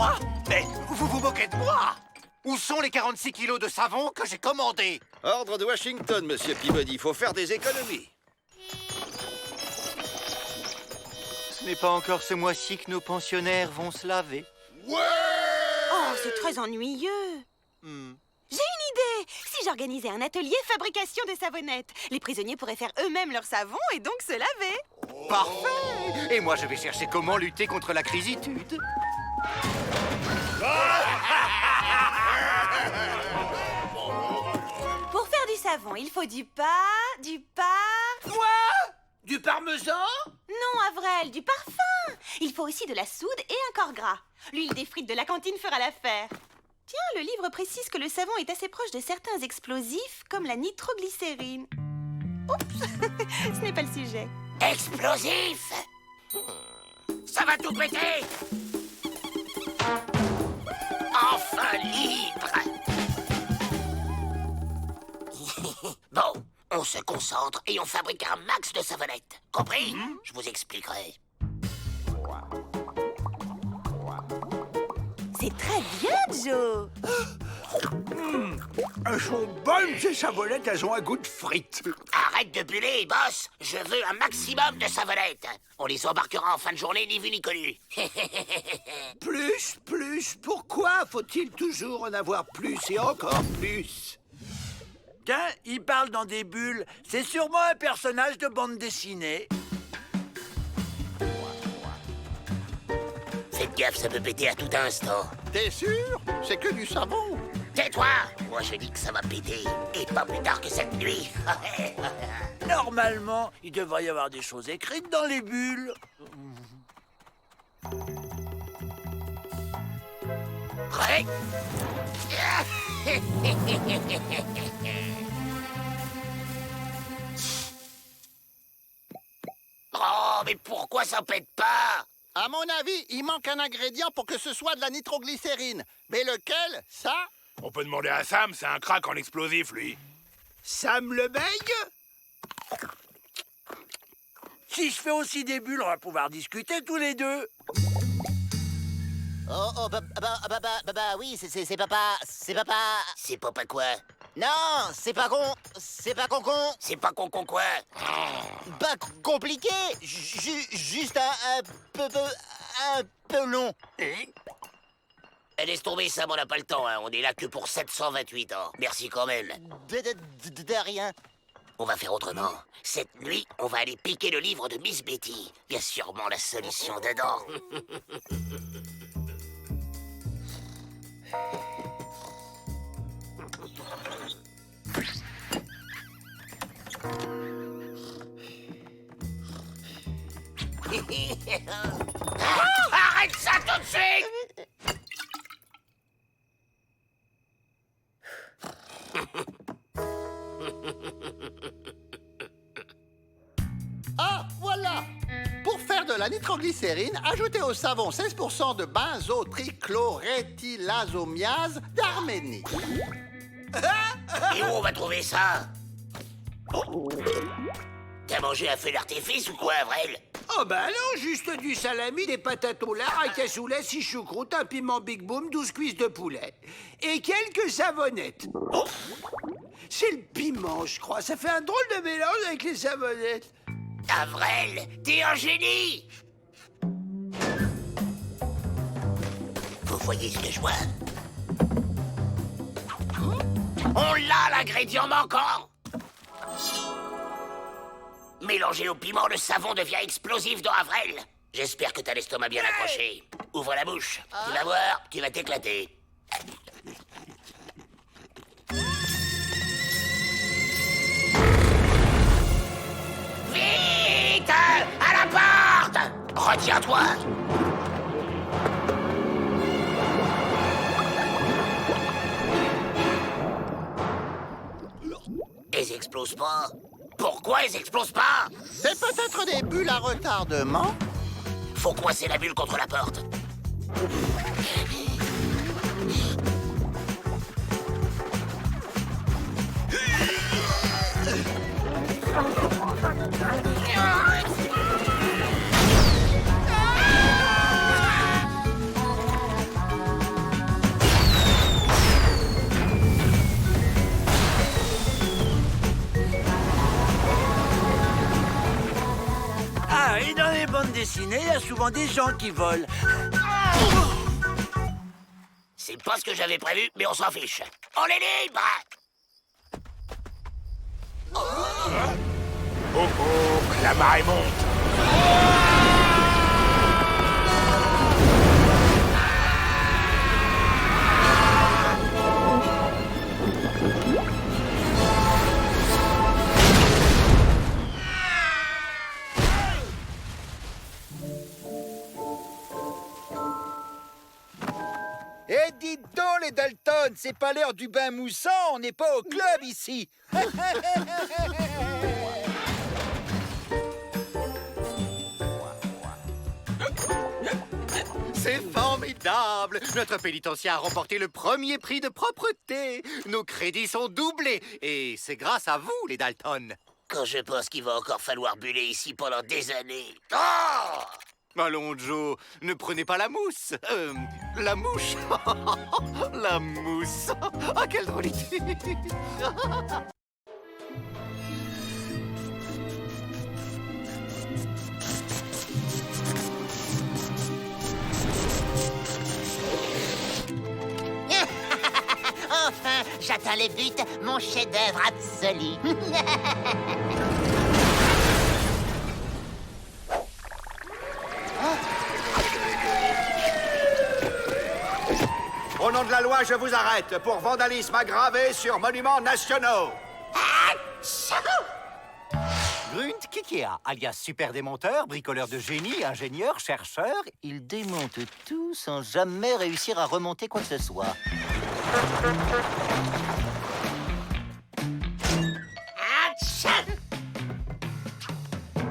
Quoi? Mais vous vous moquez de moi? Où sont les 46 kilos de savon que j'ai commandés? Ordre de Washington, monsieur Peabody. Faut faire des économies. Ce n'est pas encore ce mois-ci que nos pensionnaires vont se laver. Oh, c'est très ennuyeux. J'ai une idée. Si j'organisais un atelier fabrication de savonnettes, les prisonniers pourraient faire eux-mêmes leur savon et donc se laver. Parfait! Et moi, je vais chercher comment lutter contre la crisitude. Pour faire du savon, il faut du Quoi? Du parmesan? Non, Avrel, du parfum. Il faut aussi de la soude et un corps gras. L'huile des frites de la cantine fera l'affaire. Tiens, le livre précise que le savon est assez proche de certains explosifs, comme la nitroglycérine. Oups, ce n'est pas le sujet. Explosif? Ça va tout péter! Enfin libre! Bon, on se concentre et on fabrique un max de savonnettes. Compris? Je vous expliquerai. C'est très bien, Joe. Elles sont bonnes, ces savonnettes, elles ont un goût de frites. Arrête de buller, boss. Je veux un maximum de savonnettes. On les embarquera en fin de journée, ni vu ni connu. Plus, pourquoi faut-il toujours en avoir plus et encore plus? Tiens, il parle dans des bulles. C'est sûrement un personnage de bande dessinée. Faites gaffe, ça peut péter à tout instant. T'es sûr? C'est que du savon. Tais-toi! Moi, je dis que ça va péter. Et pas plus tard que cette nuit. Normalement, il devrait y avoir des choses écrites dans les bulles. Prêt? Oh, mais pourquoi ça pète pas? À mon avis, il manque un ingrédient pour que ce soit de la nitroglycérine. Mais lequel? Ça? On peut demander à Sam, c'est un crack en explosif, lui. Sam le bègue? Si je fais aussi des bulles, on va pouvoir discuter tous les deux. Oui, c'est papa. C'est pas quoi? Non, c'est pas con. C'est pas con. C'est pas con quoi? Pas compliqué. Juste un peu long. Laisse tomber, Sam, on n'a pas le temps, hein. On est là que pour 728 ans. Merci quand même. De rien. On va faire autrement. Cette nuit, on va aller piquer le livre de Miss Betty. Il y a sûrement la solution dedans. Arrête ça tout de suite! Ah, voilà! Pour faire de la nitroglycérine, ajoutez au savon 16% de benzotrichloroéthylazomiase d'Arménie. Et où on va trouver ça? T'as mangé un feu d'artifice ou quoi, Avrel? Oh ben non, juste du salami, des patates au lard, un cassoulet, 6 choucroutes, un piment Big Boom, 12 cuisses de poulet. Et quelques savonnettes. Oh, c'est le piment, je crois. Ça fait un drôle de mélange avec les savonnettes. Avrel, t'es un génie! Vous voyez ce que je vois? On l'a, l'ingrédient manquant! Mélangé au piment, le savon devient explosif dans Avrel. J'espère que t'as l'estomac bien accroché. Ouvre la bouche. Tu vas voir, tu vas t'éclater. Vite! À la porte! Retiens-toi! Ils explosent pas. Pourquoi ils explosent pas? C'est peut-être des bulles à retardement. Faut coincer la bulle contre la porte. Ah, et dans les bandes dessinées, il y a souvent des gens qui volent. C'est pas ce que j'avais prévu, mais on s'en fiche. On les libre! Oh oh, la marée monte. Eh, dites donc, les Dalton, c'est pas l'heure du bain moussant, on n'est pas au club ici. C'est formidable! Notre pénitencier a remporté le premier prix de propreté. Nos crédits sont doublés. Et c'est grâce à vous, les Dalton. Quand je pense qu'il va encore falloir buller ici pendant des années. Oh! Allons, Joe, ne prenez pas la mousse. La mouche. La mousse. Ah, quelle drôle idée. Enfin, j'atteins les buts, mon chef-d'œuvre absolu. Au nom de la loi, je vous arrête pour vandalisme aggravé sur monuments nationaux. Grunt Kikea, alias super démonteur, bricoleur de génie, ingénieur, chercheur. Il démonte tout sans jamais réussir à remonter quoi que ce soit.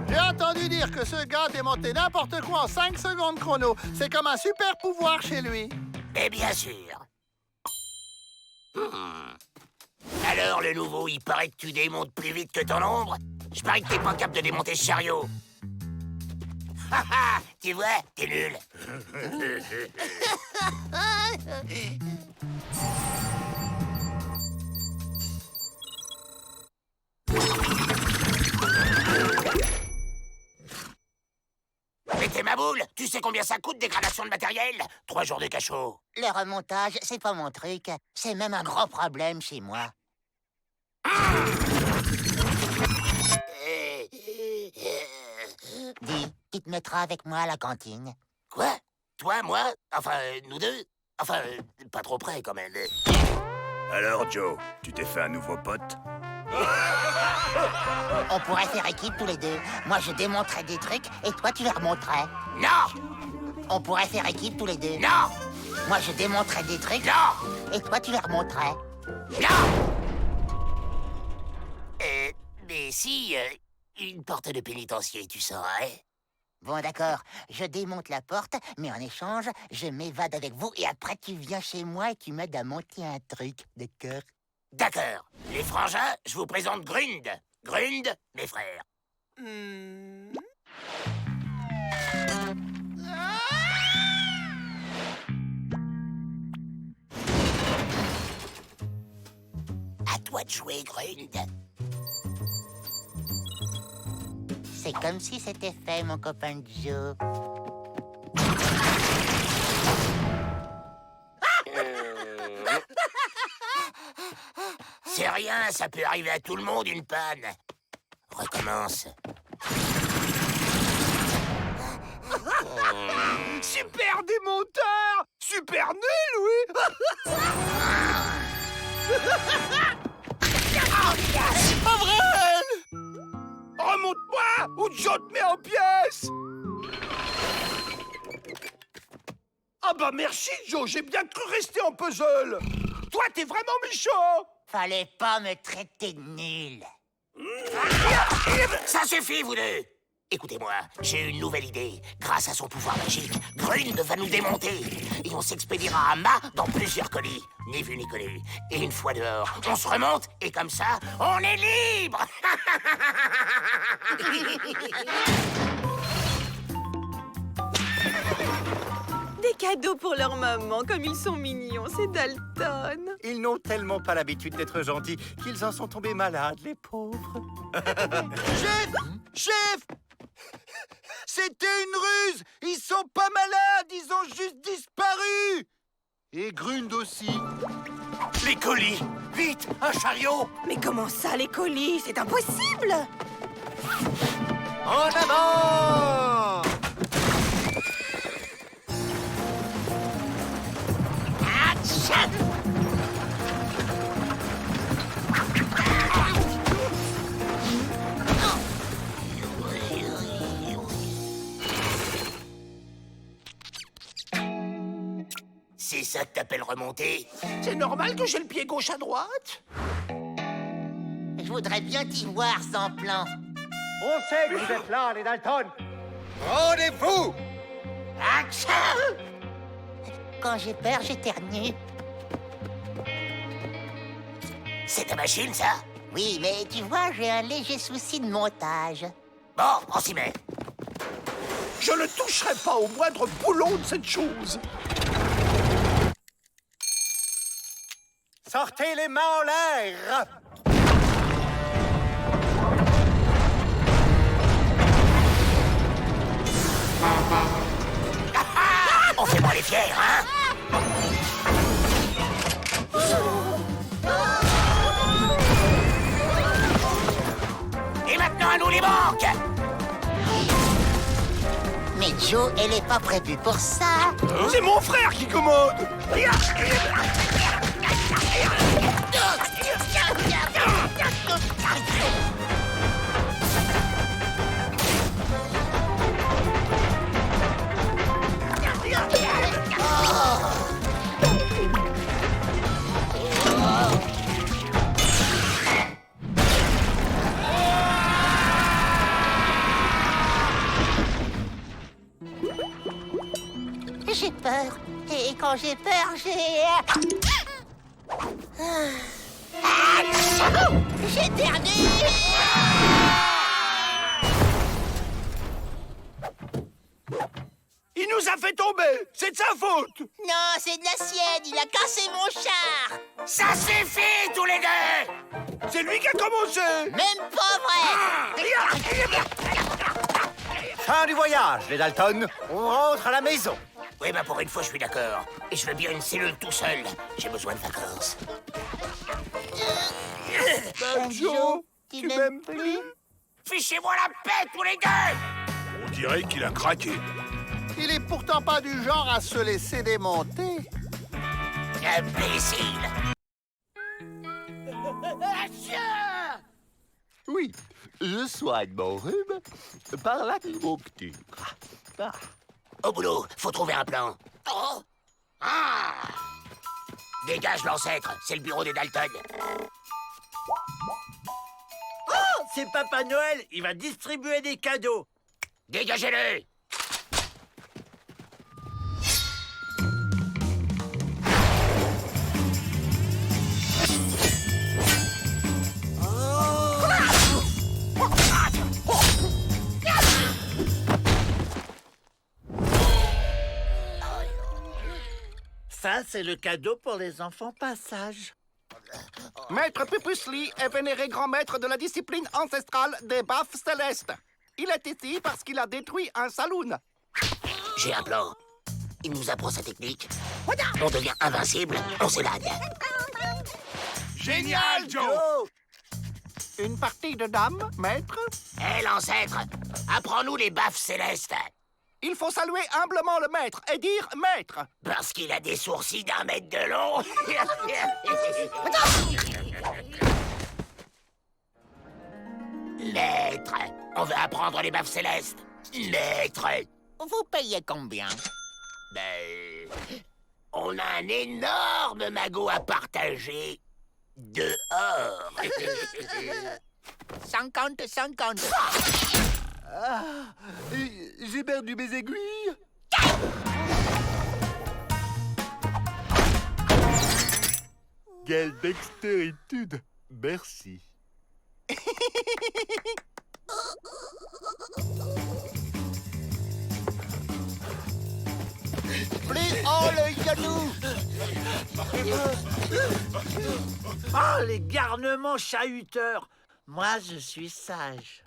J'ai entendu dire que ce gars démontait n'importe quoi en 5 secondes chrono. C'est comme un super pouvoir chez lui. Mais bien sûr. Alors, le nouveau, il paraît que tu démontes plus vite que ton ombre. Je parie que t'es pas capable de démonter ce chariot. Haha, tu vois, t'es nul. Mais t'es ma boule! Tu sais combien ça coûte, dégradation de matériel? 3 jours de cachot. Le remontage, c'est pas mon truc. C'est même un gros problème chez moi. Dis, tu te mettras avec moi à la cantine. Quoi? Toi, moi? Enfin, nous deux? Enfin, pas trop près, quand même. Alors, Joe, tu t'es fait un nouveau pote? On pourrait faire équipe tous les deux. Moi, je démonterais des trucs et toi, tu les remonterais. Non! On pourrait faire équipe tous les deux. Non! Moi, je démonterais des trucs Non! et toi, tu les remonterais. Non! Mais si, une porte de pénitencier, tu saurais? Bon, d'accord. Je démonte la porte, mais en échange, je m'évade avec vous et après, tu viens chez moi et tu m'aides à monter un truc, d'accord? D'accord. Les frangins, je vous présente Grund. Grund, mes frères. À toi de jouer, Grund. C'est comme si c'était fait, mon copain Joe. C'est rien, ça peut arriver à tout le monde, une panne. Recommence. Super démonteur! Super nul, oui! Avril! Remonte-moi ou Joe te met en pièces! Ah bah merci, Joe, j'ai bien cru rester en puzzle! Toi, t'es vraiment méchant! Fallait pas me traiter de nul. Ça suffit, vous deux! Écoutez-moi, j'ai une nouvelle idée. Grâce à son pouvoir magique, Grund va nous démonter. Et on s'expédiera à mât dans plusieurs colis. Ni vu ni connu. Et une fois dehors, on se remonte et comme ça, on est libre. Des cadeaux pour leur maman, comme ils sont mignons, c'est Dalton. Ils n'ont tellement pas l'habitude d'être gentils qu'ils en sont tombés malades, les pauvres. Chef! Chef! C'était une ruse! Ils sont pas malades, ils ont juste disparu! Et Grund aussi. Les colis! Vite, un chariot! Mais comment ça, les colis? C'est impossible! En avant! C'est ça que t'appelles remonter? C'est normal que j'ai le pied gauche à droite? Je voudrais bien t'y voir sans plan. On sait que vous êtes là, les Dalton. Rendez-vous! Quand j'ai peur, j'éternue. C'est ta machine, ça? Oui, mais tu vois, j'ai un léger souci de montage. Bon, on s'y met. Je ne toucherai pas au moindre boulon de cette chose. Sortez les mains en l'air! On fait moins les fiers, hein? Et maintenant, à nous les banques! Mais Joe, elle est pas prévue pour ça. C'est mon frère qui commande. J'ai peur. Et quand j'ai peur, j'ai... J'éternue. Il nous a fait tomber. C'est de sa faute. Non, c'est de la sienne. Il a cassé mon char. Ça suffit, tous les deux! C'est lui qui a commencé. Même pas vrai. Fin du voyage, les Dalton. On rentre à la maison. Oui, bah pour une fois, je suis d'accord. Et je veux bien une cellule tout seul. J'ai besoin de vacances. Joe, tu m'aimes plus? Fichez-moi la paix, tous les deux! On dirait qu'il a craqué. Il est pourtant pas du genre à se laisser démonter. Imbécile! Oui, je soigne mon rhume par l'acupuncture. Au boulot, faut trouver un plan. Oh! Ah! Dégage l'ancêtre, c'est le bureau des Dalton. Oh, c'est Papa Noël, il va distribuer des cadeaux. Dégagez-le! Ça, c'est le cadeau pour les enfants passage. Maître Pupusli est vénéré grand maître de la discipline ancestrale des baffes célestes. Il est ici parce qu'il a détruit un saloon. J'ai un plan. Il nous apprend sa technique. On devient invincible, on s'évade. Génial, Joe! Une partie de dames, maître? Hé, l'ancêtre, apprends-nous les baffes célestes. Il faut saluer humblement le maître et dire maître. Parce qu'il a des sourcils d'1 mètre de long. Maître, on veut apprendre les baffes célestes. Maître. Vous payez combien? Ben, on a un énorme magot à partager. Dehors. 50-50. J'ai perdu mes aiguilles. Quelle dextéritude. Merci. Plus haut le genou. Oh, les garnements chahuteurs. Moi, je suis sage.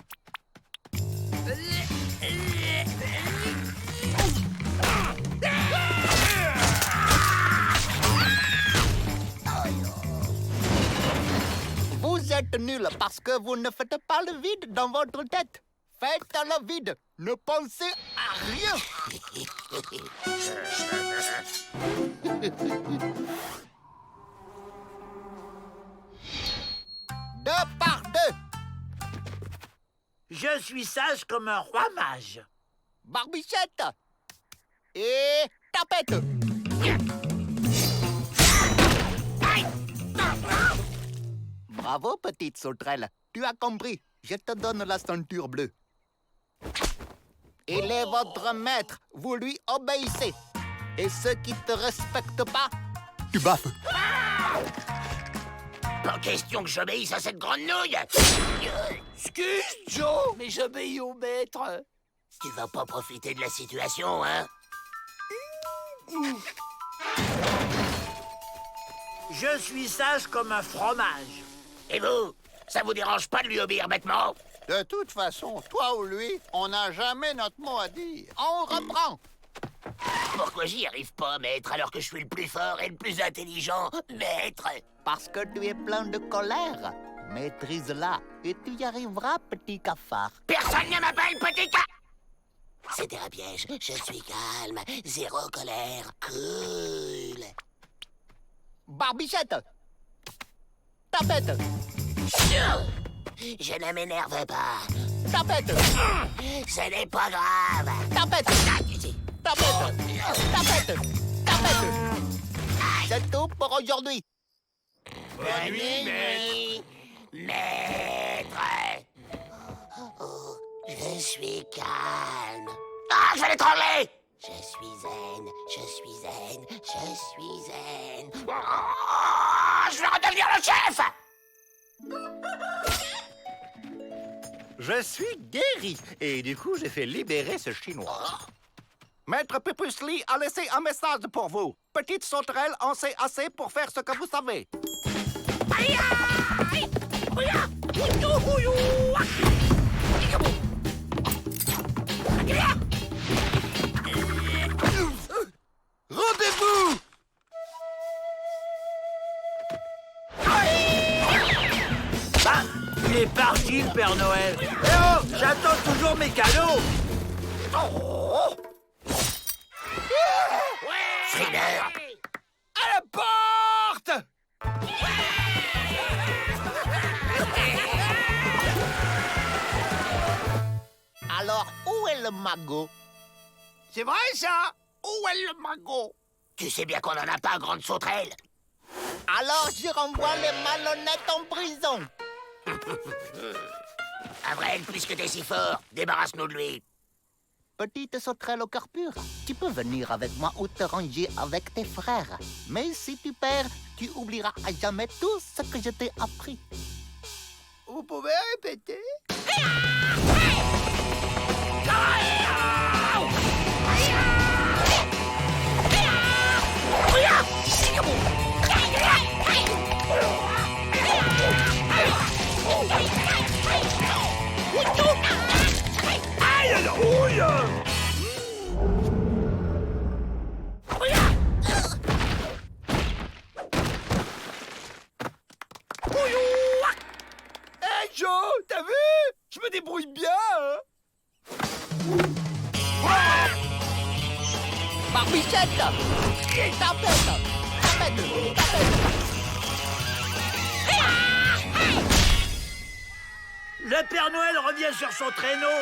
êtes nul parce que vous ne faites pas le vide dans votre tête. Faites le vide. Ne pensez à rien. Deux par deux. Je suis sage comme un roi mage. Barbichette. Et tapette. Bravo, petite sauterelle. Tu as compris. Je te donne la ceinture bleue. Il est votre maître. Vous lui obéissez. Et ceux qui te respectent pas, tu baffes. Pas question que j'obéisse à cette grenouille. Excuse, Joe, mais j'obéis au maître. Tu vas pas profiter de la situation, hein? Je suis sage comme un fromage. Et vous? Ça vous dérange pas de lui obéir bêtement? De toute façon, toi ou lui, on n'a jamais notre mot à dire. On reprend. Pourquoi j'y arrive pas, maître, alors que je suis le plus fort et le plus intelligent, maître? Parce que tu es plein de colère. Maîtrise-la et tu y arriveras, petit cafard. Personne ne m'appelle petit ca... C'était un piège. Je suis calme, zéro colère, cool. Barbichette. Tapette. Je ne m'énerve pas. Tapette. Ce n'est pas grave. Tapette. Tapette. Tapette. Tapette. C'est tout pour aujourd'hui. Bonne nuit, maître. Oh, je suis calme. Ah, je vais l'étrangler. Je suis zen, je suis zen, je suis zen. Oh, je vais redevenir le chef. Je suis guéri. Et du coup, j'ai fait libérer ce Chinois. Maître Pipusli a laissé un message pour vous. Petite sauterelle en sait assez pour faire ce que vous savez. Rendez-vous! Bah, il est parti, le Père Noël. Eh oh, j'attends toujours mes cadeaux. Frimeur. À la porte! Alors, où est le magot? C'est vrai, ça? Où est le magot? Tu sais bien qu'on en a pas, grande sauterelle. Alors, je renvoie les malhonnêtes en prison. Avril, puisque t'es si fort, débarrasse-nous de lui. Petite sauterelle au cœur pur, tu peux venir avec moi ou te ranger avec tes frères. Mais si tu perds, tu oublieras à jamais tout ce que je t'ai appris. Vous pouvez répéter? Hey Joe, t'as vu? Je me débrouille bien, hein? Barbichette! Tapette! Tapette! Tapette! Le Père Noël revient sur son traîneau.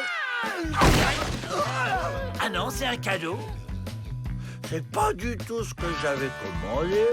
Ah non, c'est un cadeau. C'est pas du tout ce que j'avais commandé.